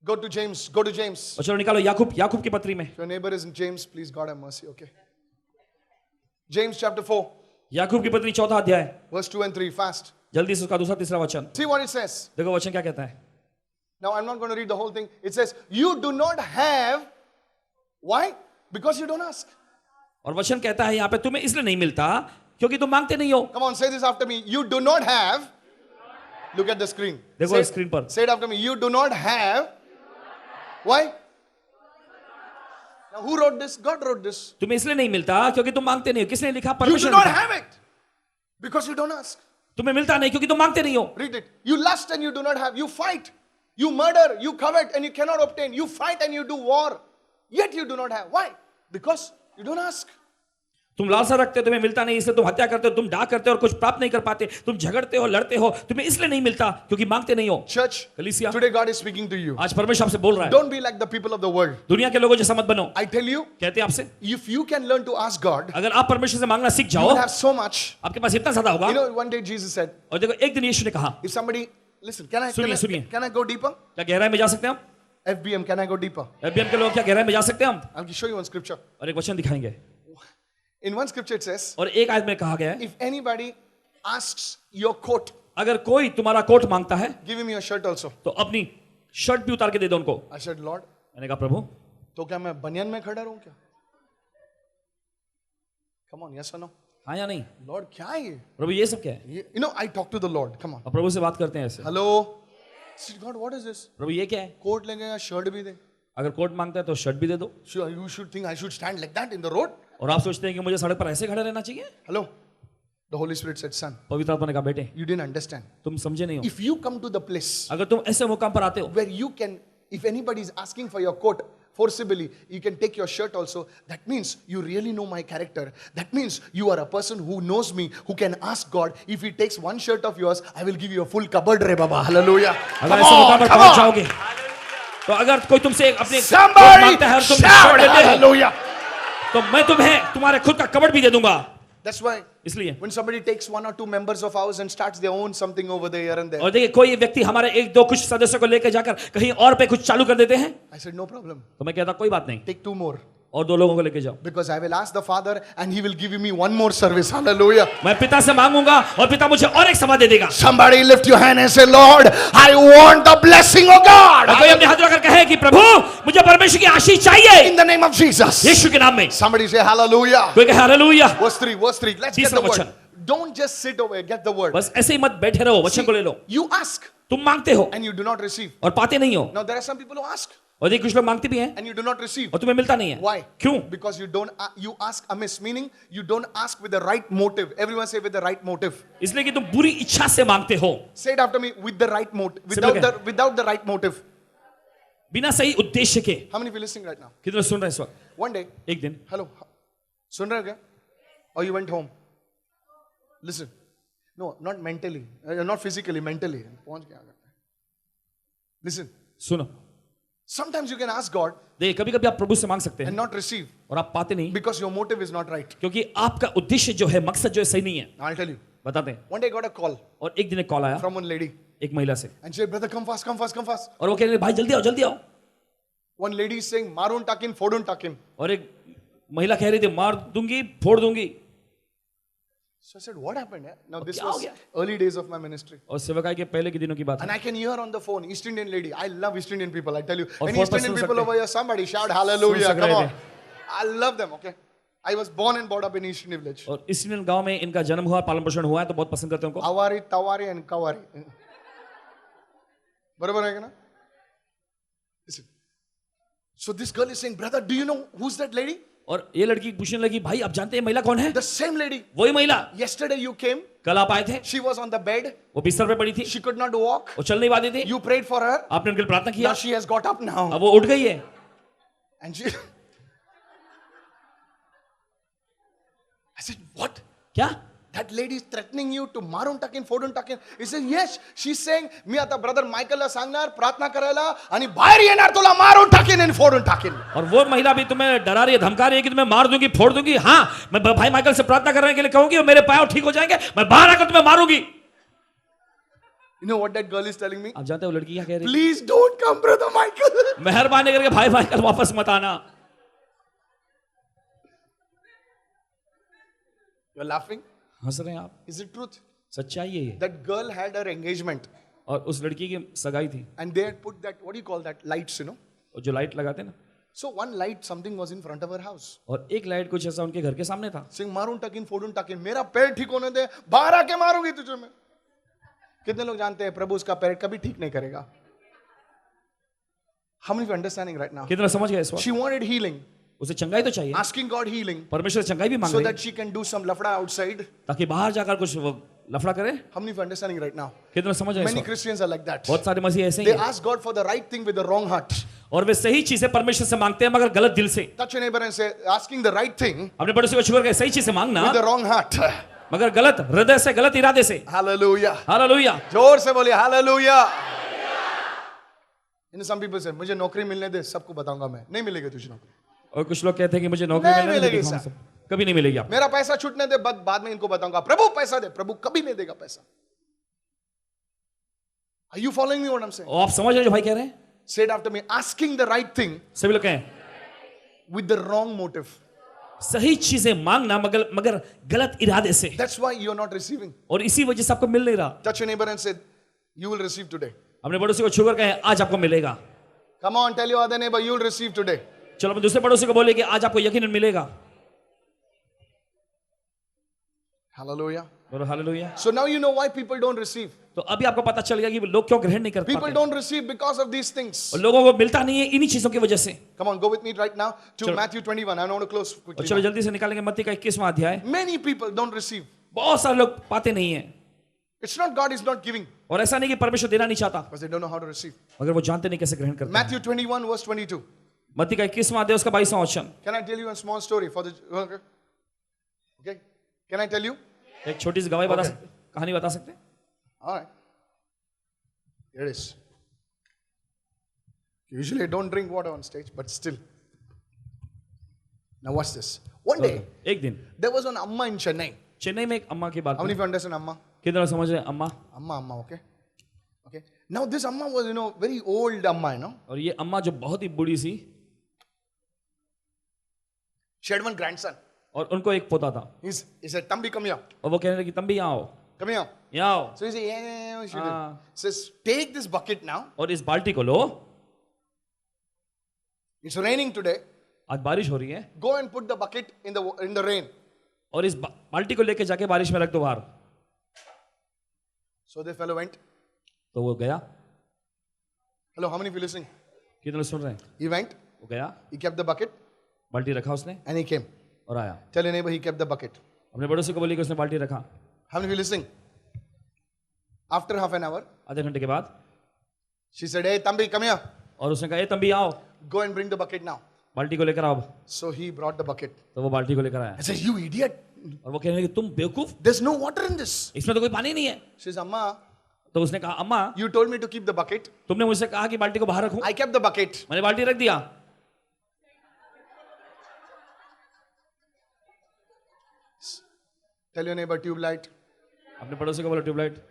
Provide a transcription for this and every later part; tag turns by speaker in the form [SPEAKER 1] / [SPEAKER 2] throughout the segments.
[SPEAKER 1] Go to James. Go to James.
[SPEAKER 2] और चलो निकालो याकूब की पत्री में.
[SPEAKER 1] If your neighbor is in James, please God have mercy. Okay. James chapter 4.
[SPEAKER 2] याकूब की पत्री 4 अध्याय.
[SPEAKER 1] Verse 2 and 3. Fast.
[SPEAKER 2] जल्दी से उसका दूसरा तीसरा वचन.
[SPEAKER 1] See what it says.
[SPEAKER 2] देखो वचन क्या कहता है.
[SPEAKER 1] Now I'm not going to read the whole thing. It says, you do not have. Why? Because you don't ask.
[SPEAKER 2] और वचन कहता है यहाँ पे तुम्हें इसलिए नहीं मिलता क्योंकि तुम मांगते नहीं हो.
[SPEAKER 1] Come on, say this after me. You do not have. Look at the screen.
[SPEAKER 2] देखो स्क्रीन पर.
[SPEAKER 1] Say it after me. You do not have. Why? Now who wrote this? God wrote this.
[SPEAKER 2] तुम्हें इसलिए नहीं मिलता क्योंकि तुम मांगते नहीं हो. किसने लिखा?
[SPEAKER 1] You
[SPEAKER 2] परमेश्वर
[SPEAKER 1] do not
[SPEAKER 2] ने लिखा.
[SPEAKER 1] have it because you don't ask.
[SPEAKER 2] तुम्हें मिलता नहीं क्योंकि तुम मांगते नहीं हो.
[SPEAKER 1] Read it. You lust and you do not have. You fight. You murder. You covet and you cannot obtain. You fight and you do war. Yet you do not have. Why? Because you don't ask.
[SPEAKER 2] तुम लालसा रखते हो, तुम्हें मिलता नहीं, इसलिए तुम हत्या करते हो, तुम डाक करते हो और कुछ प्राप्त नहीं कर पाते. तुम झगड़ते हो, लड़ते हो, तुम्हें इसलिए नहीं मिलता क्योंकि मांगते नहीं हो.
[SPEAKER 1] Church,
[SPEAKER 2] कलीसिया,
[SPEAKER 1] today God is speaking to you.
[SPEAKER 2] आज परमेश्वर आपसे बोल रहा है.
[SPEAKER 1] Don't be like the people of the world.
[SPEAKER 2] दुनिया के लोगों जैसा मत बनो.
[SPEAKER 1] I tell you,
[SPEAKER 2] कहते हैं आपसे,
[SPEAKER 1] if you can learn to ask God,
[SPEAKER 2] अगर आप परमेश्वर से मांगना सीख
[SPEAKER 1] you
[SPEAKER 2] जाओ,
[SPEAKER 1] will have so much.
[SPEAKER 2] आपके पास इतना ज्यादा होगा.
[SPEAKER 1] You know, one day Jesus said,
[SPEAKER 2] और देखो एक दिन यीशु ने कहा,
[SPEAKER 1] if somebody, listen, can
[SPEAKER 2] सुनिए.
[SPEAKER 1] I go deeper?
[SPEAKER 2] क्या गहराई में जा सकते हैं हम?
[SPEAKER 1] FBM, can I go deeper?
[SPEAKER 2] FBM के लोग क्या गहराई में जा सकते हैं हम?
[SPEAKER 1] I'll show you one scripture.
[SPEAKER 2] और एक वचन दिखाएंगे.
[SPEAKER 1] In one scripture it says,
[SPEAKER 2] और एक आयत में कहा गया है,
[SPEAKER 1] if anybody asks your coat,
[SPEAKER 2] अगर कोई तुम्हारा कोट मांगता है,
[SPEAKER 1] give him your shirt also.
[SPEAKER 2] तो अपनी शर्ट भी उतार के दे दो उनको.
[SPEAKER 1] I said, Lord,
[SPEAKER 2] मैंने कहा प्रभु,
[SPEAKER 1] तो क्या मैं बनियान में खड़ा रहूं क्या? Come on, yes or no?
[SPEAKER 2] हाँ या नहीं?
[SPEAKER 1] Lord, क्या है ये?
[SPEAKER 2] प्रभु ये सब क्या है?
[SPEAKER 1] You know, I talk to the Lord. Come on.
[SPEAKER 2] अब प्रभु से बात करते हैं ऐसे.
[SPEAKER 1] Hello. I said, God, what is this?
[SPEAKER 2] प्रभु ये क्या है?
[SPEAKER 1] कोट लेंगे या शर्ट भी दे?
[SPEAKER 2] अगर कोट मांगता है तो शर्ट भी दे दो.
[SPEAKER 1] Sure, you should think I should stand like that in the road.
[SPEAKER 2] और आप सोचते हैं कि मुझे सड़क पर ऐसे खड़ा रहना चाहिए?
[SPEAKER 1] Hello. The Holy Spirit said, son,
[SPEAKER 2] पवित्र आत्मा ने कहा बेटे,
[SPEAKER 1] you didn't understand.
[SPEAKER 2] तुम समझे नहीं हो.
[SPEAKER 1] If you come to the place
[SPEAKER 2] अगर तुम ऐसे मुकाम पर आते हो
[SPEAKER 1] where you can, if anybody is asking for your coat forcibly, you can take your shirt also. That means you really know my character. That means you are a person who knows me, who can ask God. If he takes one shirt of yours, I will give you a full cupboard, re Baba. Hallelujah.
[SPEAKER 2] अगर ऐसे मुकाम पर पहुंच जाओगे, तो अगर कोई तुमसे अपने कोट
[SPEAKER 1] Somebody
[SPEAKER 2] मांगता है और तुम
[SPEAKER 1] shout
[SPEAKER 2] शर्ट देते हो,
[SPEAKER 1] hallelujah.
[SPEAKER 2] तो मैं तुम्हें तुम्हारे खुद का कबड़ भी दे दूंगा.
[SPEAKER 1] That's why
[SPEAKER 2] इसलिए
[SPEAKER 1] when somebody takes one or two members of ours and starts their own something over there here and there,
[SPEAKER 2] और देखिए कोई व्यक्ति हमारे एक दो कुछ सदस्यों को लेकर जाकर कहीं और पे कुछ चालू कर देते हैं,
[SPEAKER 1] I said, no problem.
[SPEAKER 2] तो मैं कहता कोई बात नहीं,
[SPEAKER 1] Take two more.
[SPEAKER 2] और दो लोगों को लेके जाओ.
[SPEAKER 1] Because I will ask the Father and he will give me one more service. Hallelujah.
[SPEAKER 2] मैं पिता से मांगूंगा और पिता मुझे और एक सभा दे देगा.
[SPEAKER 1] Somebody lift your hand and say, Lord, I want the blessing of God.
[SPEAKER 2] कोई अपने हाथ उठाकर कहे कि प्रभु मुझे परमेश्वर की आशीष चाहिए
[SPEAKER 1] In the name of Jesus.
[SPEAKER 2] यीशु के नाम में.
[SPEAKER 1] Somebody say hallelujah.
[SPEAKER 2] कोई कहे हालेलुया.
[SPEAKER 1] Verse 3. Let's get
[SPEAKER 2] तीसरा
[SPEAKER 1] the word.
[SPEAKER 2] वचन.
[SPEAKER 1] Don't just sit over, get the word.
[SPEAKER 2] बस ऐसे ही मत बैठे रहो, वचन को ले लो.
[SPEAKER 1] You ask
[SPEAKER 2] तुम मांगते हो
[SPEAKER 1] and you do not receive.
[SPEAKER 2] और पाते नहीं हो.
[SPEAKER 1] Now there are some people who ask
[SPEAKER 2] और देखिए कुछ लोग मांगते भी हैं
[SPEAKER 1] and you do not receive.
[SPEAKER 2] और तुम्हें मिलता नहीं है.
[SPEAKER 1] Why?
[SPEAKER 2] क्यों?
[SPEAKER 1] Because you ask amiss, meaning you don't ask with the right motive. Everyone say with the right motive.
[SPEAKER 2] इसलिए कि तुम बुरी इच्छा से मांगते हो.
[SPEAKER 1] Say it after me, with the right motive.
[SPEAKER 2] Simple
[SPEAKER 1] Without the right motive.
[SPEAKER 2] बिना सही उद्देश्य के.
[SPEAKER 1] How many of you listening right now?
[SPEAKER 2] कितने सुन रहे हैं इस वक्त?
[SPEAKER 1] One day,
[SPEAKER 2] एक दिन
[SPEAKER 1] hello, सुन रहे हो क्या? Or you went home? Listen, no, not mentally, not physically, mentally. पहुंच गया. Listen,
[SPEAKER 2] सुनो.
[SPEAKER 1] sometimes you can ask God
[SPEAKER 2] देखिए कभी कभी आप प्रभु से मांग सकते
[SPEAKER 1] and
[SPEAKER 2] हैं
[SPEAKER 1] not receive
[SPEAKER 2] और आप पाते नहीं
[SPEAKER 1] because your motive is not right.
[SPEAKER 2] क्योंकि आपका उद्देश्य जो है, मकसद जो है सही नहीं है.
[SPEAKER 1] I'll tell you.
[SPEAKER 2] बताते हैं.
[SPEAKER 1] One day I got a call
[SPEAKER 2] और एक दिन एक कॉल आया
[SPEAKER 1] from one lady
[SPEAKER 2] एक महिला से
[SPEAKER 1] and she said, brother, come fast, come fast, come fast.
[SPEAKER 2] और वो कह रहे भाई जल्दी आओ जल्दी आओ.
[SPEAKER 1] One lady is saying, marun takin, fodun takin.
[SPEAKER 2] और एक महिला कह रही थी मार दूंगी फोड़ दूंगी.
[SPEAKER 1] So I said, what happened? Now this
[SPEAKER 2] क्या हो
[SPEAKER 1] was
[SPEAKER 2] गया?
[SPEAKER 1] early days of my ministry.
[SPEAKER 2] और सेवकाई के पहले के दिनों की बात
[SPEAKER 1] And
[SPEAKER 2] है.
[SPEAKER 1] I can hear on the phone, East Indian lady. I love East Indian people, I tell you.
[SPEAKER 2] और
[SPEAKER 1] Any
[SPEAKER 2] फोन
[SPEAKER 1] East
[SPEAKER 2] पर
[SPEAKER 1] Indian
[SPEAKER 2] सुन
[SPEAKER 1] people
[SPEAKER 2] सकते
[SPEAKER 1] over here, somebody shout hallelujah.
[SPEAKER 2] सुन सक
[SPEAKER 1] Come
[SPEAKER 2] रहे
[SPEAKER 1] on.
[SPEAKER 2] थे.
[SPEAKER 1] I love them, okay? I was born and brought up in East Indian village.
[SPEAKER 2] और इस गांव में इनका जन्म हुआ, पालन पोषण हुआ है, तो बहुत पसंद करते हैं उनको.
[SPEAKER 1] Awari, Tawari and Kawari. बराबर है क्या ना? Listen. So this girl is saying, brother, do you know who's that lady?
[SPEAKER 2] और ये लड़की पूछने लगी भाई आप जानते हैं महिला कौन है?
[SPEAKER 1] The same lady.
[SPEAKER 2] वही महिला.
[SPEAKER 1] Yesterday you came.
[SPEAKER 2] कल आप आए थे.
[SPEAKER 1] She was on the bed.
[SPEAKER 2] वो बिस्तर पे पड़ी थी.
[SPEAKER 1] She could not walk.
[SPEAKER 2] वो चल नहीं पाती थी.
[SPEAKER 1] You prayed for her.
[SPEAKER 2] आपने उनके लिए प्रार्थना किया.
[SPEAKER 1] Now she has got up now.
[SPEAKER 2] अब वो उठ गई है.
[SPEAKER 1] And she... I said, what?
[SPEAKER 2] क्या?
[SPEAKER 1] That lady is threatening you to marun takin, fodun takin. He said, yes. She's saying, मी आता brother Michael ला सांगणार, प्रार्थना करायला आणि बाहेर येणार तुला मारून टाकीन आणि फोडून टाकीन.
[SPEAKER 2] और वो महिला भी तुम्हें डरा रही है, धमका रही है कि तुम्हें मार दूंगी, फोड़ दूंगी. हाँ, मैं भाई माइकल से प्रार्थना करने के लिए कहूंगी और मेरे पाँव ठीक हो जाएंगे, मैं बाहर आकर तुम्हें मारूंगी.
[SPEAKER 1] You know what that girl is telling me?
[SPEAKER 2] आप जानते हो वो लड़की क्या कह रही है?
[SPEAKER 1] Please don't come, brother Michael.
[SPEAKER 2] मेहरबानी करके भाई माइकल वापस मत आना.
[SPEAKER 1] You're laughing?
[SPEAKER 2] हंस रहे हैं आप?
[SPEAKER 1] Is it truth?
[SPEAKER 2] सच्चाई है ये.
[SPEAKER 1] That girl had her engagement
[SPEAKER 2] और उस लड़की की सगाई थी
[SPEAKER 1] and they had put that, what do you call that? Lights, you know?
[SPEAKER 2] और जो लाइट लगाते हैं ना,
[SPEAKER 1] So one light, something was in front of her house.
[SPEAKER 2] और एक लाइट कुछ ऐसा उनके घर के सामने था.
[SPEAKER 1] Saying, मारूं टकिन, फोड़ूं टकिन, मेरा पैर ठीक होने दे, बाहर आके मारूंगी तुझे मैं. कितने लोग जानते हैं प्रभु उसका पैर कभी ठीक नहीं करेगा? How many of you are understanding right now?
[SPEAKER 2] कितना समझ गए इस वक्त?
[SPEAKER 1] She wanted healing,
[SPEAKER 2] उसे चंगाई तो चाहिए,
[SPEAKER 1] asking God healing,
[SPEAKER 2] परमेश्वर से चंगाई भी मांग
[SPEAKER 1] so
[SPEAKER 2] रही है,
[SPEAKER 1] that she can do some lafda outside.
[SPEAKER 2] ताकि बाहर जाकर कुछ वो लफड़ा करे.
[SPEAKER 1] How many of you are understanding right now?
[SPEAKER 2] कितना समझ रहे हैं इस
[SPEAKER 1] Many
[SPEAKER 2] वक्त?
[SPEAKER 1] Christians are like that.
[SPEAKER 2] बहुत सारे मसीह ऐसे ही
[SPEAKER 1] They
[SPEAKER 2] हैं
[SPEAKER 1] ask God for the right thing with the wrong heart.
[SPEAKER 2] और वे सही चीजें परमेश्वर से मांगते हैं मगर गलत दिल से.
[SPEAKER 1] Touch your neighbor and say, asking the right thing
[SPEAKER 2] अपने पड़ोसी को छुकर के सही चीज से मांगना
[SPEAKER 1] with the wrong heart.
[SPEAKER 2] मगर गलत हृदय से, गलत इरादे से.
[SPEAKER 1] Hallelujah.
[SPEAKER 2] हालेलुया.
[SPEAKER 1] जोर से बोलिए hallelujah. You know, some people say, मुझे नौकरी मिलने दे, सबको बताऊंगा मैं. नहीं मिलेगी तुझे नौकरी.
[SPEAKER 2] और कुछ लोग कहते हैं कि मुझे नौकरी
[SPEAKER 1] नहीं
[SPEAKER 2] मिलने
[SPEAKER 1] मिलेगी
[SPEAKER 2] दे,
[SPEAKER 1] सर.
[SPEAKER 2] कभी नहीं मिलेगी आप.
[SPEAKER 1] मेरा पैसा छूटने दे, बाद में इनको बताऊंगा. प्रभु पैसा दे. प्रभु कभी नहीं देगा पैसा. Are you following me what I'm saying?
[SPEAKER 2] और आप समझ रहे हैं जो भाई कह रहे हैं?
[SPEAKER 1] Say it after me. Asking the right thing
[SPEAKER 2] सभी लोग कहें
[SPEAKER 1] with the wrong motive.
[SPEAKER 2] सही चीजें मांगना मगर गलत इरादे से.
[SPEAKER 1] That's why you're not receiving.
[SPEAKER 2] और इसी वजह से आपको मिल नहीं रहा.
[SPEAKER 1] Touch your neighbor and say, you will receive today.
[SPEAKER 2] अपने पड़ोसी को छूकर कहें आज आपको मिलेगा.
[SPEAKER 1] Come on, tell your other neighbor, you will receive today.
[SPEAKER 2] चलो अपने दूसरे पड़ोसी को बोले कि आज आपको यकीनन मिलेगा.
[SPEAKER 1] Hallelujah.
[SPEAKER 2] बोलो hallelujah.
[SPEAKER 1] So now you know why people don't receive.
[SPEAKER 2] तो अभी आपको पता चल गया कि लोग क्यों ग्रहण नहीं कर
[SPEAKER 1] People
[SPEAKER 2] पाते.
[SPEAKER 1] don't receive because of these things.
[SPEAKER 2] और लोगों को मिलता नहीं है इन्हीं चीजों की वजह से.
[SPEAKER 1] Come on, go with me right now to
[SPEAKER 2] चलो.
[SPEAKER 1] Matthew 21. I want to close
[SPEAKER 2] और
[SPEAKER 1] quickly.
[SPEAKER 2] चलो
[SPEAKER 1] now.
[SPEAKER 2] जल्दी से निकालेंगे मत्ती का 21वां अध्याय.
[SPEAKER 1] Many people don't receive.
[SPEAKER 2] बहुत सारे लोग पाते नहीं है.
[SPEAKER 1] It's not God is not giving
[SPEAKER 2] और ऐसा नहीं कि परमेश्वर देना नहीं चाहता,
[SPEAKER 1] because they don't know how to receive.
[SPEAKER 2] मगर वो जानते नहीं कैसे ग्रहण करते हैं.
[SPEAKER 1] Matthew 21 verse 22.
[SPEAKER 2] मत्ती का 21वां अध्याय उसका 22वां वचन.
[SPEAKER 1] Can I tell you a small story for the okay? Okay? Can I tell you?
[SPEAKER 2] एक छोटी सी गवाही बता
[SPEAKER 1] Okay.
[SPEAKER 2] सकते, कहानी बता सकते हैं?
[SPEAKER 1] All right. Here it is. Usually I don't drink water on stage, but still. Now watch this. One day
[SPEAKER 2] एक दिन
[SPEAKER 1] there was an amma in Chennai.
[SPEAKER 2] Chennai में एक अम्मा की बात
[SPEAKER 1] How many
[SPEAKER 2] की.
[SPEAKER 1] of you understand amma?
[SPEAKER 2] कितना समझ रहे हैं अम्मा?
[SPEAKER 1] Amma, okay? Okay. Now this amma was, very old amma,
[SPEAKER 2] और ये अम्मा जो बहुत ही बूढ़ी सी,
[SPEAKER 1] She had one grandson.
[SPEAKER 2] और उनको एक पोता था.
[SPEAKER 1] He said, Tambi, come here.
[SPEAKER 2] और वो कहने लगे तुम भी यहाँ आओ,
[SPEAKER 1] Come here.
[SPEAKER 2] यहाँ आओ.
[SPEAKER 1] So he said, yeah. She did.
[SPEAKER 2] Ah.
[SPEAKER 1] Says, take this bucket now.
[SPEAKER 2] और इस बाल्टी को लो,
[SPEAKER 1] It's raining today.
[SPEAKER 2] आज बारिश हो रही है,
[SPEAKER 1] Go and put the bucket in the rain.
[SPEAKER 2] और इस बाल्टी को लेके जाके बारिश में रख दो बाहर.
[SPEAKER 1] So the fellow went.
[SPEAKER 2] तो वो गया.
[SPEAKER 1] Hello, how many of you listening?
[SPEAKER 2] कितने लोग सुन रहे हैं?
[SPEAKER 1] He went.
[SPEAKER 2] वो गया,
[SPEAKER 1] He kept the bucket
[SPEAKER 2] बाल्टी रखा उसने
[SPEAKER 1] and he came.
[SPEAKER 2] और आया.
[SPEAKER 1] Tell your neighbor he kept the bucket.
[SPEAKER 2] अपने पड़ोसी को बोली कि उसने बाल्टी रखा.
[SPEAKER 1] How many of you listening? After half an hour,
[SPEAKER 2] आधे घंटे के बाद
[SPEAKER 1] she said, hey, Tambi, come here.
[SPEAKER 2] और उसने कहा ए तुम भी आओ,
[SPEAKER 1] Go and bring the bucket now.
[SPEAKER 2] बाल्टी को लेकर आओ.
[SPEAKER 1] So he brought the bucket.
[SPEAKER 2] तो वो बाल्टी को लेकर आया.
[SPEAKER 1] I said, you idiot.
[SPEAKER 2] और वो कहने लगे तुम बेवकूफ,
[SPEAKER 1] There's no water in this.
[SPEAKER 2] इसमें तो कोई पानी नहीं है.
[SPEAKER 1] She says, Amma,
[SPEAKER 2] तो उसने कहा अम्मा
[SPEAKER 1] you told me to keep the bucket.
[SPEAKER 2] तुमने मुझसे कहा कि बाल्टी को बाहर रखूं,
[SPEAKER 1] I kept the bucket.
[SPEAKER 2] मैंने बाल्टी रख दिया.
[SPEAKER 1] Tell your neighbor tube light.
[SPEAKER 2] अपने पड़ोसी को बोलो ट्यूबलाइट.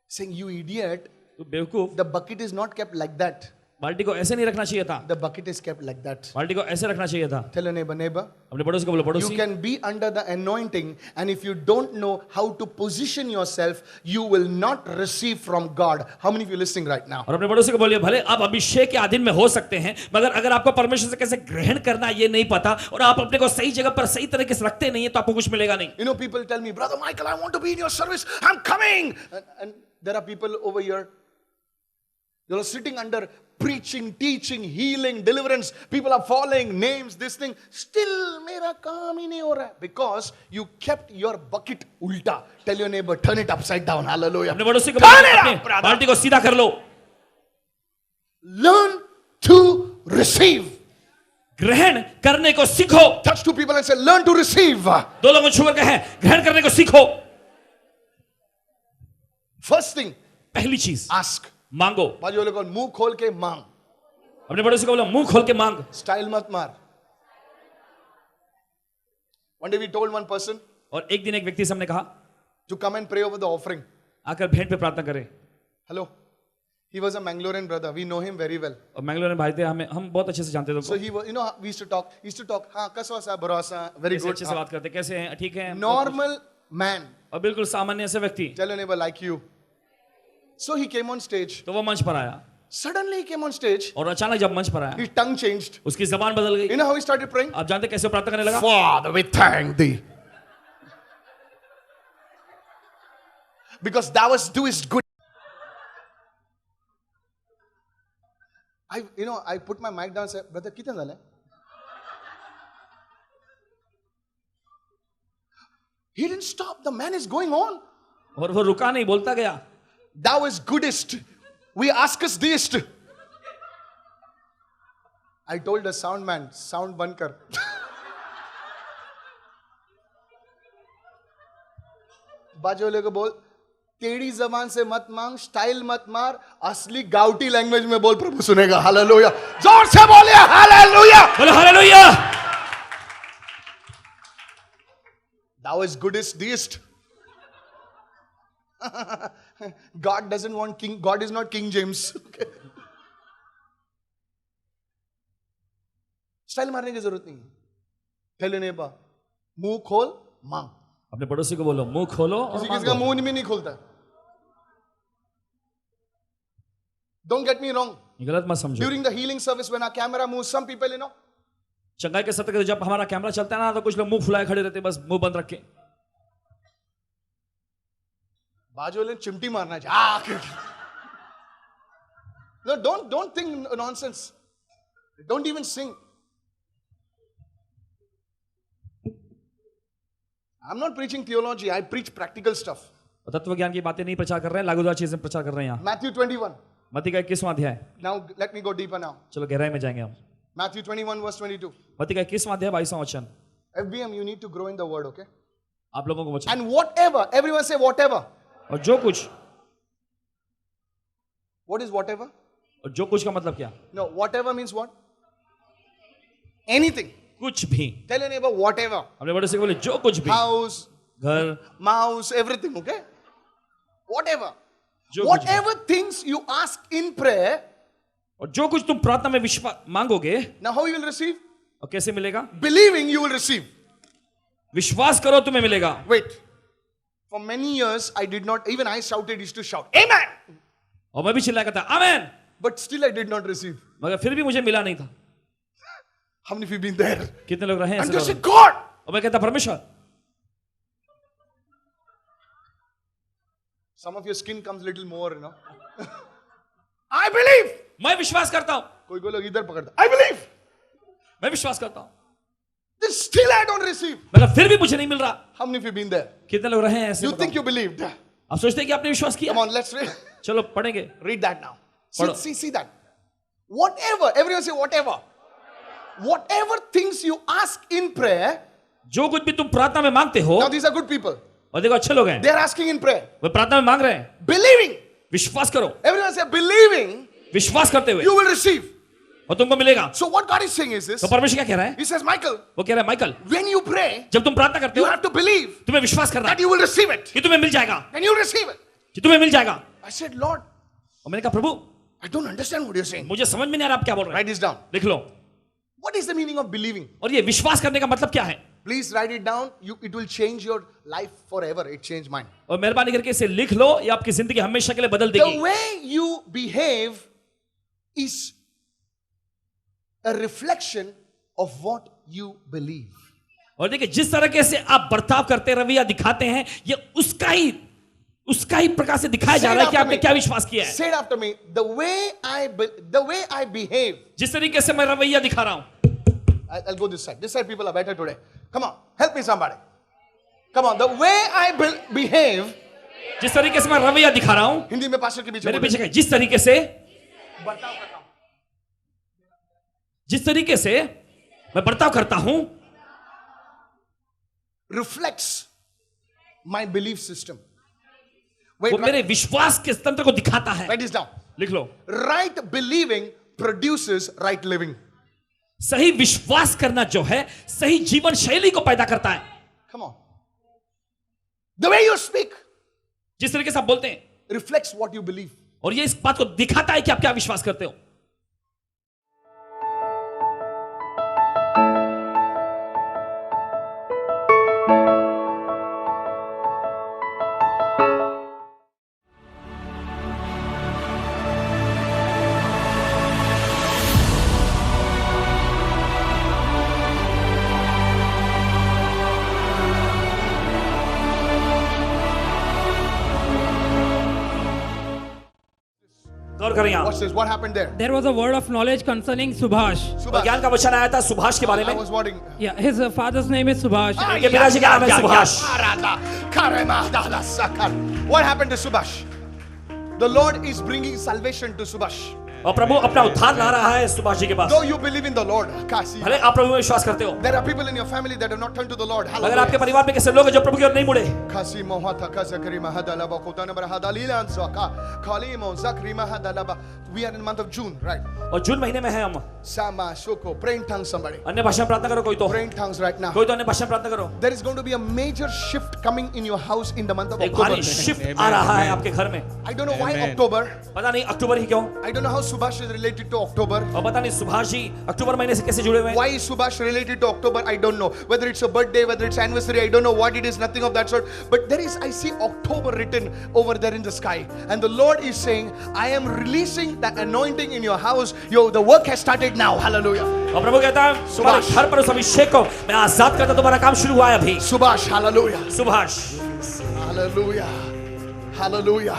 [SPEAKER 1] Saying, you idiot.
[SPEAKER 2] तू बेवकूफ,
[SPEAKER 1] The bucket is not kept like that.
[SPEAKER 2] बाल्टी को ऐसे नहीं रखना चाहिए था,
[SPEAKER 1] The bucket is kept like that.
[SPEAKER 2] बाल्टी को ऐसे रखना चाहिए था.
[SPEAKER 1] Tell your neighbor.
[SPEAKER 2] अपने पड़ोसी को बोलो
[SPEAKER 1] You
[SPEAKER 2] पड़ोसी,
[SPEAKER 1] can be under the anointing, and if you don't know how to position yourself, you will not receive from God. How many of you listening right now?
[SPEAKER 2] और अपने पड़ोसी को बोलिए भले आप अभिषेक के अधीन में हो सकते हैं, मगर अगर आपको परमेश्वर से कैसे ग्रहण करना ये नहीं पता और आप अपने को सही जगह पर सही तरीके से रखते नहीं है तो आपको कुछ मिलेगा नहीं.
[SPEAKER 1] You know, people tell me, Brother Michael, I want to be in your service. I'm coming. And there are people over here, they are sitting under preaching, teaching, healing, deliverance. People are following names, this thing. Still, mera kaam hi nahi ho raha hai. Because you kept your bucket ulta. Tell your neighbor, turn it upside down. Hallelujah.
[SPEAKER 2] अपने पड़ोसी को
[SPEAKER 1] Turn
[SPEAKER 2] बोलिए
[SPEAKER 1] it
[SPEAKER 2] अपने
[SPEAKER 1] up, brother.
[SPEAKER 2] बाल्टी को सीधा कर लो.
[SPEAKER 1] Learn to receive.
[SPEAKER 2] ग्रहण करने को सीखो.
[SPEAKER 1] Touch two people and say, learn to receive.
[SPEAKER 2] दो लोगों को छूकर कहें ग्रहण करने को सीखो.
[SPEAKER 1] First thing,
[SPEAKER 2] पहली चीज
[SPEAKER 1] ask.
[SPEAKER 2] मांगो.
[SPEAKER 1] बाजू वाले को मुंह खोल के मांग.
[SPEAKER 2] अपने पड़ोसी को बोलो मुंह खोल के मांग.
[SPEAKER 1] Style mat maar. One day we told one person,
[SPEAKER 2] और एक दिन एक व्यक्ति से हमने कहा
[SPEAKER 1] to come and pray over the offering.
[SPEAKER 2] आकर भेंट पे प्रार्थना करें।
[SPEAKER 1] Hello. He was a Mangalorean brother. We know him very well.
[SPEAKER 2] और मैंगलोर में भाई थे, हम बहुत अच्छे से जानते थे
[SPEAKER 1] So
[SPEAKER 2] उनको।
[SPEAKER 1] he was, you know, we used to talk. He used to talk. हाँ, कसवा सा, भरोसा, very
[SPEAKER 2] कैसे
[SPEAKER 1] good.
[SPEAKER 2] अच्छे से बात करते, कैसे हैं, ठीक है।
[SPEAKER 1] Normal man.
[SPEAKER 2] और बिल्कुल सामान्य से व्यक्ति।
[SPEAKER 1] Tell your neighbor like you. So he came on stage.
[SPEAKER 2] तो वो मंच पर आया
[SPEAKER 1] Suddenly he came on stage.
[SPEAKER 2] और अचानक जब मंच पर आया
[SPEAKER 1] His tongue changed.
[SPEAKER 2] उसकी जबान बदल गई।
[SPEAKER 1] You know how he started praying?
[SPEAKER 2] आप जानते कैसे वो प्रार्थना करने लगा?
[SPEAKER 1] Father, we thank thee. Because thou hast doest good. I put my mic down and said, brother, कितना झालं? He didn't stop. The man is going on.
[SPEAKER 2] और वो रुका नहीं, बोलता गया।
[SPEAKER 1] Thou is goodest. We ask us theest. I told the sound man, sound बंद कर. बाजू वाले को बोल, टेढ़ी जबान से मत मांग, स्टाइल मत मार, असली गाउटी लैंग्वेज में बोल, प्रभु सुनेगा। हालेलुया, जोर से बोलिए हालेलुया।
[SPEAKER 2] बोलो hallelujah.
[SPEAKER 1] Thou is goodest theist. God doesn't want king. God is not King James. Okay. Style मारने की जरूरत नहीं। Tell your neighbor, मुंह खोल मांग।
[SPEAKER 2] अपने पड़ोसी को बोलो मुंह खोलो और
[SPEAKER 1] किसी किसी का
[SPEAKER 2] मांगो।
[SPEAKER 1] मुंह भी नहीं खोलता। Don't get me wrong.
[SPEAKER 2] गलत मत समझो।
[SPEAKER 1] During the healing service, when our camera moves, some people,
[SPEAKER 2] चंगाई के सत्र जब हमारा कैमरा चलता है ना, तो कुछ लोग मुंह फुलाए खड़े रहते हैं, बस मुंह बंद रख के।
[SPEAKER 1] बाजू वाले चिमटी मारना चाहिए। No, don't think nonsense. Don't even sing. I'm not preaching theology. I preach practical stuff.
[SPEAKER 2] तत्व ज्ञान की बातें नहीं प्रचार कर रहे हैं, लागूदार चीजें प्रचार कर रहे हैं यहाँ।
[SPEAKER 1] Matthew 21.
[SPEAKER 2] मत्ती का 21वां अध्याय।
[SPEAKER 1] Now let me go deeper now.
[SPEAKER 2] चलो गहराई में जाएंगे हम।
[SPEAKER 1] Matthew 21 verse 22.
[SPEAKER 2] मत्ती का 21वां अध्याय 22वां वचन।
[SPEAKER 1] FBM, you need to grow in the word, okay?
[SPEAKER 2] आप लोगों को वचन
[SPEAKER 1] And whatever, everyone say whatever.
[SPEAKER 2] और जो कुछ,
[SPEAKER 1] What is whatever?
[SPEAKER 2] और जो कुछ का मतलब क्या?
[SPEAKER 1] No, whatever means what? Anything.
[SPEAKER 2] कुछ भी।
[SPEAKER 1] Tell your neighbor whatever.
[SPEAKER 2] अपने बड़े से बोले जो कुछ भी।
[SPEAKER 1] House,
[SPEAKER 2] घर,
[SPEAKER 1] mouse, everything, okay? Whatever.
[SPEAKER 2] जो कुछ भी।
[SPEAKER 1] Whatever things you ask in prayer,
[SPEAKER 2] और जो कुछ तुम प्रार्थना में विश्वास मांगोगे,
[SPEAKER 1] now how you will receive?
[SPEAKER 2] और कैसे मिलेगा?
[SPEAKER 1] Believing you will receive.
[SPEAKER 2] विश्वास करो तुम्हें मिलेगा।
[SPEAKER 1] Wait. For many years, I did not, even I shouted, used to shout, Amen!
[SPEAKER 2] और मैं भी चिल्लाया करता आमेन,
[SPEAKER 1] But still I did not receive.
[SPEAKER 2] मगर फिर भी मुझे मिला नहीं था।
[SPEAKER 1] How many of you been there?
[SPEAKER 2] कितने लोग रहे हैं
[SPEAKER 1] And
[SPEAKER 2] ऐसे
[SPEAKER 1] you say,
[SPEAKER 2] दौरान?
[SPEAKER 1] God!
[SPEAKER 2] और मैं कहता परमेश्वर।
[SPEAKER 1] Some of your skin comes little more, I believe!
[SPEAKER 2] मैं विश्वास करता हूं,
[SPEAKER 1] कोई लोग इधर पकड़ता, I believe!
[SPEAKER 2] मैं विश्वास करता हूं,
[SPEAKER 1] Then still I don't receive.
[SPEAKER 2] मगर फिर भी मुझे नहीं मिल रहा।
[SPEAKER 1] How many of you been there?
[SPEAKER 2] कितने लोग रहे हैं ऐसे?
[SPEAKER 1] You
[SPEAKER 2] बताओ।
[SPEAKER 1] think you believed?
[SPEAKER 2] आप सोचते हैं कि आपने विश्वास किया?
[SPEAKER 1] Come on, let's read.
[SPEAKER 2] चलो पढ़ेंगे।
[SPEAKER 1] Read that now.
[SPEAKER 2] पढ़ो।
[SPEAKER 1] See that. Whatever, everyone say whatever. Whatever things you ask in prayer,
[SPEAKER 2] जो कुछ भी तुम प्रार्थना में मांगते हो,
[SPEAKER 1] now these are good people.
[SPEAKER 2] और देखो अच्छे लोग हैं,
[SPEAKER 1] They are asking in prayer.
[SPEAKER 2] वे प्रार्थना में मांग रहे हैं।
[SPEAKER 1] Believing.
[SPEAKER 2] विश्वास करो,
[SPEAKER 1] Everyone say believing,
[SPEAKER 2] विश्वास करते हुए,
[SPEAKER 1] you will receive.
[SPEAKER 2] और तुमको मिलेगा।
[SPEAKER 1] So what God is saying is this.
[SPEAKER 2] तो परमेश्वर क्या कह रहा है?
[SPEAKER 1] He says, Michael,
[SPEAKER 2] वो कह रहा है माइकल,
[SPEAKER 1] when you pray,
[SPEAKER 2] जब तुम प्रार्थना करते
[SPEAKER 1] you
[SPEAKER 2] हो,
[SPEAKER 1] have to believe
[SPEAKER 2] तुम्हें विश्वास करना
[SPEAKER 1] that
[SPEAKER 2] है
[SPEAKER 1] you will receive it.
[SPEAKER 2] कि तुम्हें मिल जाएगा,
[SPEAKER 1] And you receive it.
[SPEAKER 2] कि तुम्हें मिल जाएगा।
[SPEAKER 1] I said, Lord,
[SPEAKER 2] और मैंने कहा प्रभु,
[SPEAKER 1] I don't understand what you're saying.
[SPEAKER 2] मुझे समझ में नहीं आ रहा आप क्या बोल रहे हैं।
[SPEAKER 1] Write this down.
[SPEAKER 2] लिख लो।
[SPEAKER 1] What is the meaning of believing?
[SPEAKER 2] और ये विश्वास करने का मतलब क्या है?
[SPEAKER 1] Please write it down. It will change your life forever. It changed mine.
[SPEAKER 2] और मेहरबानी करके इसे लिख लो, ये आपकी जिंदगी हमेशा के लिए बदल
[SPEAKER 1] The
[SPEAKER 2] देगी।
[SPEAKER 1] way you behave is a reflection of what you believe.
[SPEAKER 2] और देखिए जिस तरीके से आप बर्ताव करते रवैया दिखाते हैं, ये उसका ही प्रकार से दिखाया जा रहा है कि आपने क्या विश्वास किया है।
[SPEAKER 1] Say it after me. The way I behave.
[SPEAKER 2] जिस तरीके से मैं रवैया दिखा रहा हूं,
[SPEAKER 1] I'll go this side. This side people are better today. Come on, help me somebody. Come on. The way I behave.
[SPEAKER 2] जिस तरीके से मैं रवैया दिखा रहा हूं,
[SPEAKER 1] हिंदी में पास्टर के बीच
[SPEAKER 2] मेरे पीछे जिस तरीके से
[SPEAKER 1] बर्ताव करता हूं,
[SPEAKER 2] जिस तरीके से मैं बर्ताव करता हूं,
[SPEAKER 1] reflects my belief system.
[SPEAKER 2] वो मेरे विश्वास के तंत्र को दिखाता है।
[SPEAKER 1] Write this down.
[SPEAKER 2] लिख लो।
[SPEAKER 1] Right believing produces right living.
[SPEAKER 2] सही विश्वास करना जो है, सही जीवन शैली को पैदा करता है।
[SPEAKER 1] Come on. The way you speak
[SPEAKER 2] जिस तरीके से आप बोलते हैं
[SPEAKER 1] reflects what you believe.
[SPEAKER 2] और ये इस बात को दिखाता है कि आप क्या विश्वास करते हो. गौर करें यहाँ.
[SPEAKER 1] Watch this. What happened there?
[SPEAKER 3] There was a word of knowledge concerning Subhash.
[SPEAKER 2] और ज्ञान का वचन आया था सुभाष के बारे
[SPEAKER 1] I
[SPEAKER 2] में.
[SPEAKER 1] was wondering.
[SPEAKER 3] Yeah, his father's name is Subhash.
[SPEAKER 2] इनके पिताजी का नाम है Subhash.
[SPEAKER 1] What happened to Subhash? The Lord is bringing salvation to Subhash.
[SPEAKER 2] और प्रभु अपना उद्धार ला रहा है सुभाष जी के पास.
[SPEAKER 1] Though you believe in the Lord, Kasi.
[SPEAKER 2] भले आप प्रभु में विश्वास करते हो,
[SPEAKER 1] There are people in your family that have not turned to the Lord.
[SPEAKER 2] अगर आपके
[SPEAKER 1] Hallelujah.
[SPEAKER 2] परिवार में कैसे लोग हैं जो प्रभु की ओर नहीं मुड़े.
[SPEAKER 1] Kasi mohata kasakari mahadala bakutana barahadalila ansaka kali mo zakri mahadala ba. We are in the month of June, right?
[SPEAKER 2] और जून महीने में है हम.
[SPEAKER 1] Sama shoko, pray in tongues somebody.
[SPEAKER 2] अन्य भाषा में प्रार्थना करो कोई तो.
[SPEAKER 1] Pray in tongues right now.
[SPEAKER 2] कोई तो अन्य भाषा में प्रार्थना करो.
[SPEAKER 1] There is going to be a major shift coming in your house in the month of
[SPEAKER 2] एक
[SPEAKER 1] October.
[SPEAKER 2] भारी शिफ्ट आ रहा है आपके घर में.
[SPEAKER 1] I don't know why October.
[SPEAKER 2] पता नहीं अक्टूबर ही क्यों.
[SPEAKER 1] I don't know how Subhash is related to October.
[SPEAKER 2] और पता नहीं सुभाष जी अक्टूबर महीने से कैसे जुड़े हुए हैं.
[SPEAKER 1] Why is Subhash related to October? I don't know. Whether it's a birthday, whether it's anniversary, I don't know what it is, nothing of that sort. But there is, I see October written over there in the sky. And the Lord is saying, I am releasing the anointing in your house. The work has started now. Hallelujah.
[SPEAKER 2] और प्रभु कहता है तुम्हारे घर पर उस अभिषेक को मैं आजाद करता, तुम्हारा काम शुरू हुआ है अभी.
[SPEAKER 1] Subhash, hallelujah.
[SPEAKER 2] Subhash.
[SPEAKER 1] Hallelujah. Hallelujah.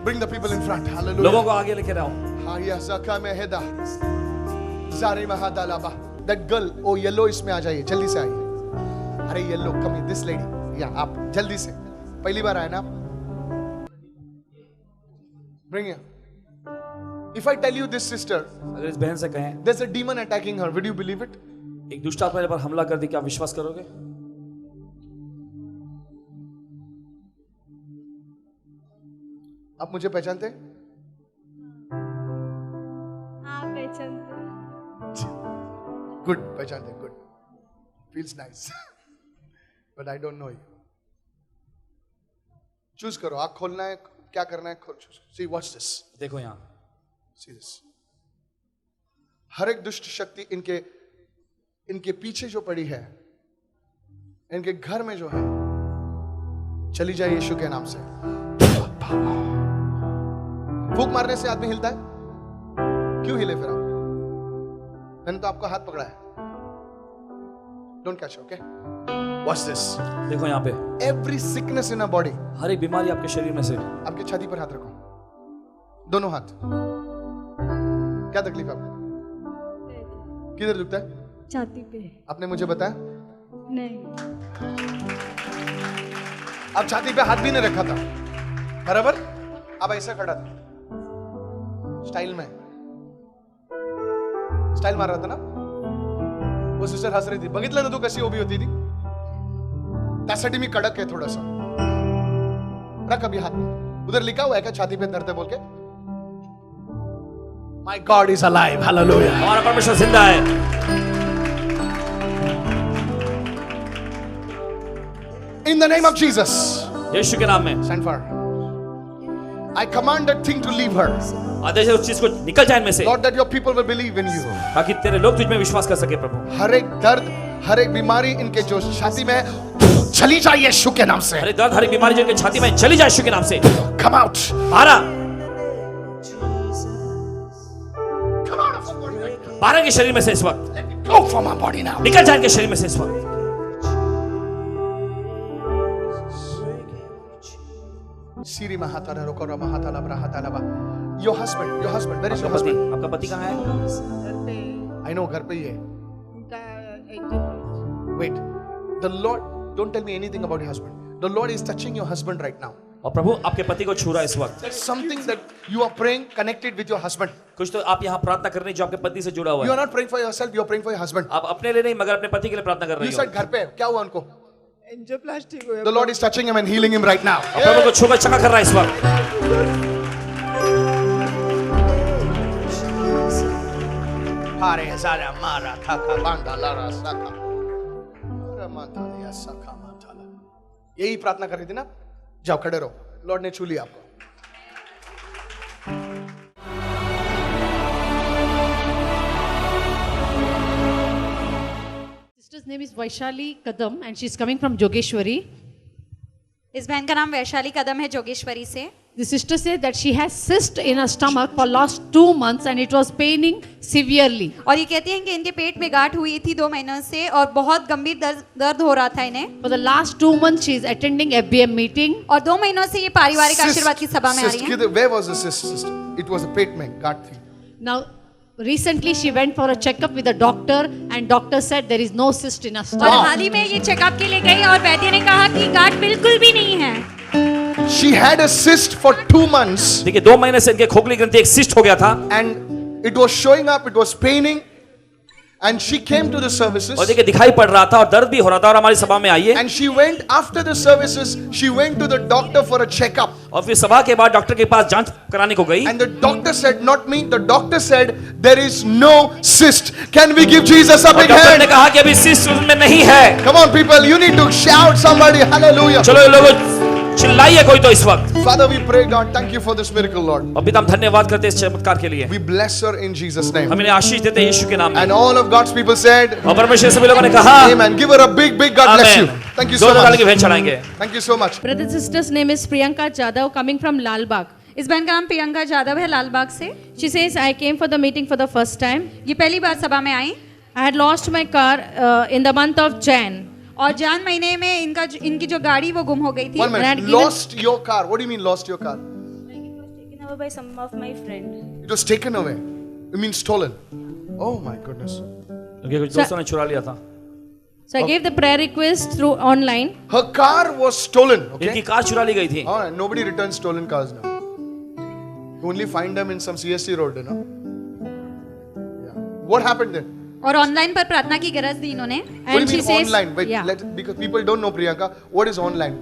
[SPEAKER 1] Bring the people in front. Hallelujah.
[SPEAKER 2] लोगों को आगे लेके आओ.
[SPEAKER 1] Haya zaka meheda. Zari mahadalaba. That girl, oh yellow इसमें आ जाइए, जल्दी से आइए. अरे yellow, come here, this lady. या आप जल्दी से. पहली बार आए ना आप? Bring her. If I tell you this sister,
[SPEAKER 2] अगर इस बहन से कहें
[SPEAKER 1] there's a demon attacking her, would you believe it?
[SPEAKER 2] एक दुष्ट आत्मा मेरे पर हमला कर दी, क्या विश्वास करोगे?
[SPEAKER 1] आप मुझे पहचानते हैं?
[SPEAKER 4] हाँ पहचानते.
[SPEAKER 1] Good, पहचानते हैं, good. Feels nice. But I don't know you. Choose करो, आँख खोलना है, क्या करना है, खोल. See, watch this.
[SPEAKER 2] देखो यहाँ.
[SPEAKER 1] See this. हर एक दुष्ट शक्ति इनके पीछे जो पड़ी है, इनके घर में जो है, चली जाए यीशु के नाम से. फूंक मारने से आदमी हिलता है? क्यों हिले फिर आप? मैंने तो आपका हाथ पकड़ा है. Don't catch, okay? Watch this.
[SPEAKER 2] देखो यहाँ पे.
[SPEAKER 1] Every sickness in our body.
[SPEAKER 2] हर एक बीमारी आपके शरीर में से.
[SPEAKER 1] आपके छाती पर हाथ रखो. दोनों हाथ. क्या तकलीफ है आपको? किधर दुखता है?
[SPEAKER 4] छाती पे.
[SPEAKER 1] आपने मुझे बताया?
[SPEAKER 4] नहीं.
[SPEAKER 1] आप छाती पे हाथ भी नहीं रखा था, बराबर? आप ऐसा खड़ा था, स्टाइल में, स्टाइल मार रहा था ना? वो सिस्टर हंस रही थी. बघितलं ना तू कशी उभी होती थी? त्यासाठी मी कडक है थोड़ा सा. रख अभी हाथ. उधर लिखा हुआ है क्या छाती पे दर्द है बोल के? My God is alive. Hallelujah.
[SPEAKER 2] हमारा परमेश्वर जिंदा है.
[SPEAKER 1] In the name of Jesus.
[SPEAKER 2] यीशु के नाम में.
[SPEAKER 1] Stand for. I command that thing to leave her.
[SPEAKER 2] आदेश है उस चीज को निकल जाए इनमें से,
[SPEAKER 1] Lord, that your people will believe in you.
[SPEAKER 2] ताकि तेरे लोग तुझ में विश्वास कर सके प्रभु.
[SPEAKER 1] हर एक दर्द, हर एक बीमारी इनके जो छाती में है, चली जाए यीशु के नाम से.
[SPEAKER 2] हर दर्द हर बीमारी जो इनके छाती में चली जाए यीशु के नाम से.
[SPEAKER 1] Come out.
[SPEAKER 2] बारह
[SPEAKER 1] Come out of her body right now.
[SPEAKER 2] बारह के शरीर में से इस वक्त
[SPEAKER 1] Let it go from her body now.
[SPEAKER 2] निकल जाए इनके शरीर में से इस वक्त.
[SPEAKER 1] Siri mahatala rokora mahatala brahatala ba. Your husband, where is your husband?
[SPEAKER 2] आपका पति कहाँ है?
[SPEAKER 4] घर पे
[SPEAKER 1] I know, घर पे ही है.
[SPEAKER 4] उनका angel.
[SPEAKER 1] Wait, the Lord, don't tell me anything about your husband. The Lord is touching your husband right now.
[SPEAKER 2] और प्रभु आपके पति को छू रहा है इस वक्त.
[SPEAKER 1] There's something that you are praying connected with your husband.
[SPEAKER 2] कुछ तो आप यहाँ प्रार्थना कर रही जो आपके पति से जुड़ा हुआ
[SPEAKER 1] You are
[SPEAKER 2] है.
[SPEAKER 1] not praying for yourself, you are praying for your husband.
[SPEAKER 2] आप अपने लिए नहीं मगर अपने पति के लिए प्रार्थना कर
[SPEAKER 1] You
[SPEAKER 2] रही हो.
[SPEAKER 1] said घर पे, क्या हुआ उनको?
[SPEAKER 4] एंजियोप्लास्टी हुआ.
[SPEAKER 1] The Lord is touching him and healing him right now.
[SPEAKER 2] और प्रभु को छूकर चंगा कर रहा है इस वक्त.
[SPEAKER 1] Hare zara mara thaka banda lara saka. Ramatalia saka matala. यही प्रार्थना कर रही थी ना? जाओ खड़े रहो, लॉर्ड ने छू लिया आपको.
[SPEAKER 5] Sister's name is Vaishali Kadam and she's coming from Jogeshwari.
[SPEAKER 6] इस बहन का नाम वैशाली कदम है जोगेश्वरी से.
[SPEAKER 5] The sister said that she has cyst in her stomach for last 2 months and it was paining severely.
[SPEAKER 6] और ये कहती हैं कि इनके पेट में गांठ हुई थी 2 महीनों से और बहुत गंभीर दर्द हो रहा था इन्हें.
[SPEAKER 5] For the last 2 months she is attending FBM meeting.
[SPEAKER 6] और 2 महीनों से ये पारिवारिक आशीर्वाद की सभा में आ रही हैं.
[SPEAKER 1] Where was the cyst? It was a पेट में गांठ थी.
[SPEAKER 5] Now recently she went for a checkup with the doctor and doctor said there is no cyst in her
[SPEAKER 6] और
[SPEAKER 5] stomach.
[SPEAKER 6] हाल ही में ये चेकअप के लिए गई और वैद्य ने कहा कि गांठ बिल्कुल भी नहीं है.
[SPEAKER 1] She had a cyst for 2 months.
[SPEAKER 2] देखिए 2 महीने से इनके खोखली ग्रंथि एक सिस्ट हो गया था.
[SPEAKER 1] And it was showing up, it was paining. And she came to the services.
[SPEAKER 2] और देखिए दिखाई पड़ रहा था और दर्द भी हो रहा था और हमारी सभा में आई है.
[SPEAKER 1] And she went after the services, she went to the doctor for a checkup.
[SPEAKER 2] और फिर सभा के बाद डॉक्टर के पास जांच कराने को गई.
[SPEAKER 1] And the doctor said, not me, the doctor said, there is no cyst. Can we give Jesus a
[SPEAKER 2] और
[SPEAKER 1] big
[SPEAKER 2] डॉक्टर ने
[SPEAKER 1] hand?
[SPEAKER 2] कहा कि अभी सिस्ट उसमें नहीं है.
[SPEAKER 1] Come on people, you need to shout somebody, hallelujah.
[SPEAKER 2] चलो ये लोगों चिल्लाइए कोई तो इस वक्त.
[SPEAKER 1] Father, we pray God, thank you for this miracle, Lord.
[SPEAKER 2] और पिता हम धन्यवाद करते हैं इस चमत्कार के लिए.
[SPEAKER 1] We bless her in Jesus' name.
[SPEAKER 2] हम इन्हें आशीष देते हैं यीशु के नाम में.
[SPEAKER 1] And all of God's people said,
[SPEAKER 2] और परमेश्वर सभी लोगों ने कहा
[SPEAKER 1] amen. Give her a big God bless you. Thank you so
[SPEAKER 2] जोरदार ताली की
[SPEAKER 1] much.
[SPEAKER 2] भेंट चढ़ाएंगे.
[SPEAKER 1] Thank you so much.
[SPEAKER 5] Brother sister's name is Priyanka Jadhav coming from Lalbagh.
[SPEAKER 6] इस बहन का नाम प्रियंका जादव है लालबाग से.
[SPEAKER 5] She says I came for the meeting for the first time.
[SPEAKER 6] ये पहली बार सभा में आई
[SPEAKER 5] I had lost my car in the month of Jan.
[SPEAKER 6] और जान महीने में इनकी जो गाड़ी वो गुम हो गई थी.
[SPEAKER 1] One
[SPEAKER 5] And I had
[SPEAKER 1] minute.
[SPEAKER 5] given-
[SPEAKER 1] Lost your car. What do you mean lost your car?
[SPEAKER 7] Taken away by some of my friends.
[SPEAKER 1] It was taken away. You mean stolen? Oh my goodness.
[SPEAKER 2] क्योंकि कुछ दोस्तों ने चुरा लिया था.
[SPEAKER 5] So I gave the prayer request through online.
[SPEAKER 1] Her car was stolen.
[SPEAKER 2] इनकी
[SPEAKER 1] Okay.
[SPEAKER 2] Car चुरा ली गई थी.
[SPEAKER 1] All right. Nobody returns stolen cars now. You only find them in some CST road, you know. Yeah. What happened then?
[SPEAKER 6] और online पर प्रार्थना की गरज दी इन्होंने.
[SPEAKER 1] What do
[SPEAKER 5] And
[SPEAKER 1] you
[SPEAKER 5] she
[SPEAKER 1] mean
[SPEAKER 5] says,
[SPEAKER 1] online? Wait,
[SPEAKER 5] yeah.
[SPEAKER 1] because people don't know Priyanka. What is online?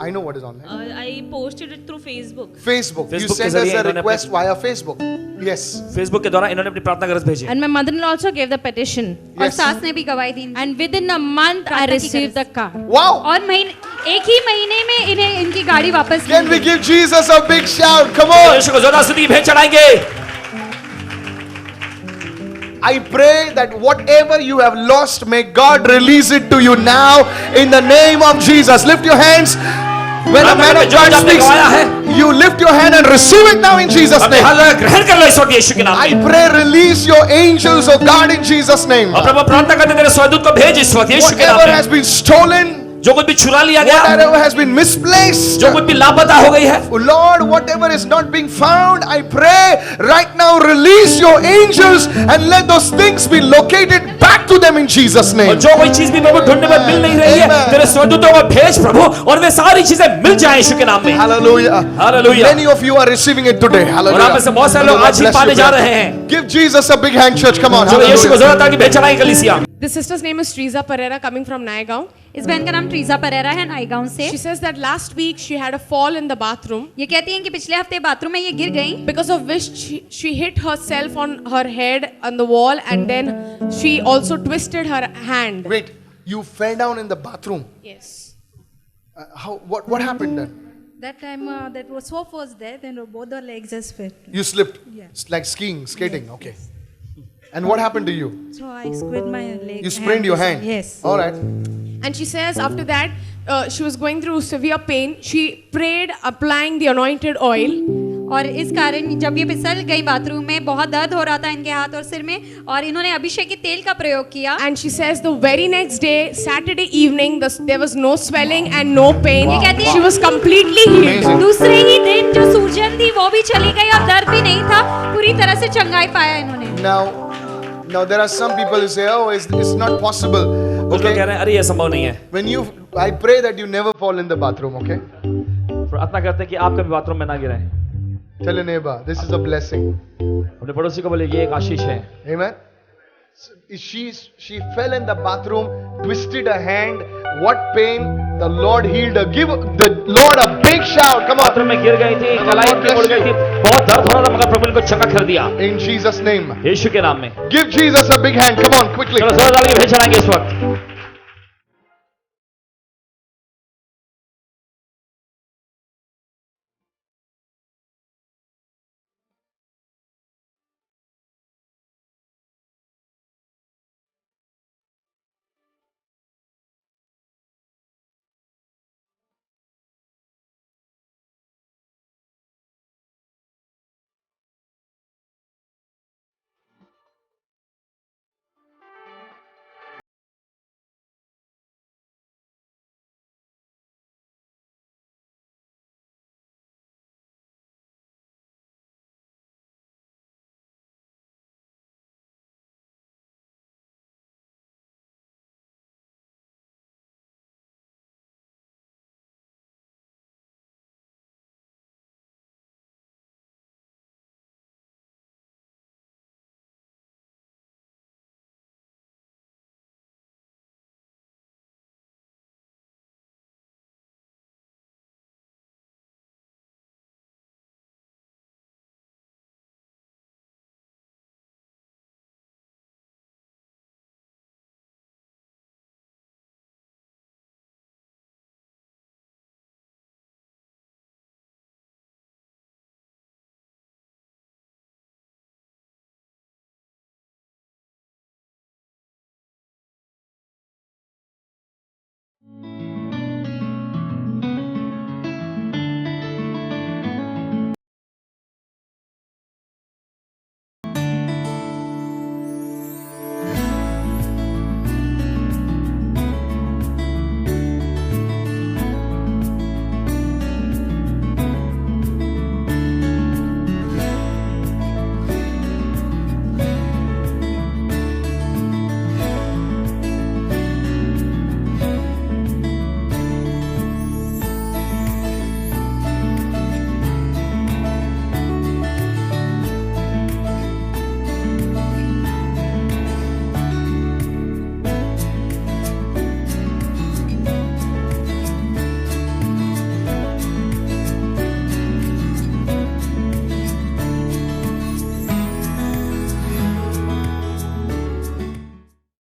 [SPEAKER 1] I know what is online.
[SPEAKER 7] I posted it through Facebook.
[SPEAKER 1] Facebook. You
[SPEAKER 2] Facebook के
[SPEAKER 1] send us
[SPEAKER 2] जरिए
[SPEAKER 1] a
[SPEAKER 2] इन्होंने
[SPEAKER 1] request via Facebook. Yes.
[SPEAKER 2] Facebook के द्वारा इन्होंने अपनी प्रार्थना गरज भेजी.
[SPEAKER 5] And my mother-in-law also gave the petition.
[SPEAKER 6] और
[SPEAKER 1] Yes.
[SPEAKER 6] सास ने भी गवाही दी.
[SPEAKER 5] And within a month, I
[SPEAKER 6] प्रार्थना की
[SPEAKER 5] received the
[SPEAKER 6] गरज।
[SPEAKER 5] car.
[SPEAKER 1] Wow.
[SPEAKER 6] और एक ही महीने में इन्हें इनकी गाड़ी वापस
[SPEAKER 1] Can we
[SPEAKER 6] milli.
[SPEAKER 1] give Jesus a big shout? Come on.
[SPEAKER 2] यीशु को जोरदार स्तुति की भेंट चढ़ाएंगे.
[SPEAKER 1] I pray that whatever you have lost, may God release it to you now in the name of Jesus. Lift your hands. When a man of God speaks, you lift your hand and receive it now in Jesus'
[SPEAKER 2] अपने
[SPEAKER 1] name.
[SPEAKER 2] हाथ ग्रहण कर लो इस वक्त यीशु के नाम
[SPEAKER 1] I
[SPEAKER 2] में.
[SPEAKER 1] pray, release your angels of God in Jesus' name.
[SPEAKER 2] और प्रभु प्रार्थना करते तेरे स्वर्गदूत को भेज इस वक्त यीशु के नाम
[SPEAKER 1] Whatever
[SPEAKER 2] में.
[SPEAKER 1] has been stolen,
[SPEAKER 2] जो कुछ भी चुरा लिया गया,
[SPEAKER 1] whatever has been misplaced,
[SPEAKER 2] जो कुछ भी लापता हो गई है,
[SPEAKER 1] Lord, whatever is not being found, I pray right now, release your angels and let those things be located back to them in Jesus'
[SPEAKER 2] और
[SPEAKER 1] name.
[SPEAKER 2] जो कोई चीज भी प्रभु ढूंढने में मिल नहीं रही है,
[SPEAKER 1] Amen.
[SPEAKER 2] तेरे स्वर्गदूतों को भेज प्रभु और वे सारी चीजें मिल जाएं यीशु के नाम में.
[SPEAKER 1] Hallelujah.
[SPEAKER 2] Hallelujah.
[SPEAKER 1] Many of you are receiving it today.
[SPEAKER 2] और
[SPEAKER 1] Hallelujah.
[SPEAKER 2] आप में से बहुत सारे लोग
[SPEAKER 1] God
[SPEAKER 2] आज ही
[SPEAKER 1] bless
[SPEAKER 2] पाने
[SPEAKER 1] you,
[SPEAKER 2] जा
[SPEAKER 1] brother.
[SPEAKER 2] रहे हैं.
[SPEAKER 1] Give Jesus a big hand, church. Come on.
[SPEAKER 2] चलो यीशु को
[SPEAKER 1] Hallelujah.
[SPEAKER 2] जोरदार की भेंट चढ़ाएं कलीसिया.
[SPEAKER 8] The sister's name is Teresa Pereira coming from Naigaon.
[SPEAKER 6] इस बहन का नाम ट्रीजा परेरा है नाईगांव से.
[SPEAKER 8] She says that last week she had a fall in the bathroom
[SPEAKER 6] ये कहती हैं कि पिछले हफ्ते बाथरूम में ये गिर गई
[SPEAKER 8] because of which she hit herself on her head on the wall and then she also twisted her hand.
[SPEAKER 1] Wait, you fell down in the bathroom.
[SPEAKER 8] Yes.
[SPEAKER 1] What happened then?
[SPEAKER 9] That time that was soap was there, then both our legs just fell.
[SPEAKER 1] You slipped.
[SPEAKER 9] Yeah.
[SPEAKER 1] It's like skiing, skating. Okay. And what happened to you?
[SPEAKER 9] So I squared my leg.
[SPEAKER 1] You sprained your hand.
[SPEAKER 9] Yes.
[SPEAKER 1] All right.
[SPEAKER 8] And she says after that she was going through severe pain. She prayed applying the anointed oil.
[SPEAKER 6] और इस कारण जब ये फिसल गई bathroom में बहुत दर्द हो रहा था इनके हाथ और सिर में और इन्होंने अभिषेक के तेल का प्रयोग किया.
[SPEAKER 8] And she says the very next day, Saturday evening, there was no swelling and no pain.
[SPEAKER 6] ये कहती है-
[SPEAKER 8] She was completely healed.
[SPEAKER 1] Amazing.
[SPEAKER 6] दूसरे ही दिन जो सूजन थी वो भी चली गई और दर्द भी नहीं था. पूरी तरह से चंगाई पाया इन्होंने.
[SPEAKER 1] Now there are some people who say, oh, it's not possible.
[SPEAKER 2] कुछ लोग कह रहे हैं अरे ये संभव नहीं है.
[SPEAKER 1] I pray that you never fall in the bathroom, okay?
[SPEAKER 2] प्रार्थना करते हैं कि आप कभी बाथरूम में ना गिरें.
[SPEAKER 1] Tell your neighbor, this is a blessing.
[SPEAKER 2] अपने पड़ोसी को बोले ये एक आशीष है.
[SPEAKER 1] Amen. She fell in the bathroom, twisted her hand. What pain! The Lord healed her. Give the Lord a big shout. Come on.
[SPEAKER 2] Bathroom में गिर गई थी, कलाई
[SPEAKER 1] God
[SPEAKER 2] इतनी मुड़
[SPEAKER 1] bless
[SPEAKER 2] गई
[SPEAKER 1] you.
[SPEAKER 2] थी, बहुत दर्द हो रहा था मगर प्रभु ने को चंगा कर दिया.
[SPEAKER 1] In Jesus' name.
[SPEAKER 2] यीशु के नाम में.
[SPEAKER 1] Give Jesus a big hand. Come on, quickly.
[SPEAKER 2] चलो जोरदार की भेंट चढ़ाएंगे इस वक्त.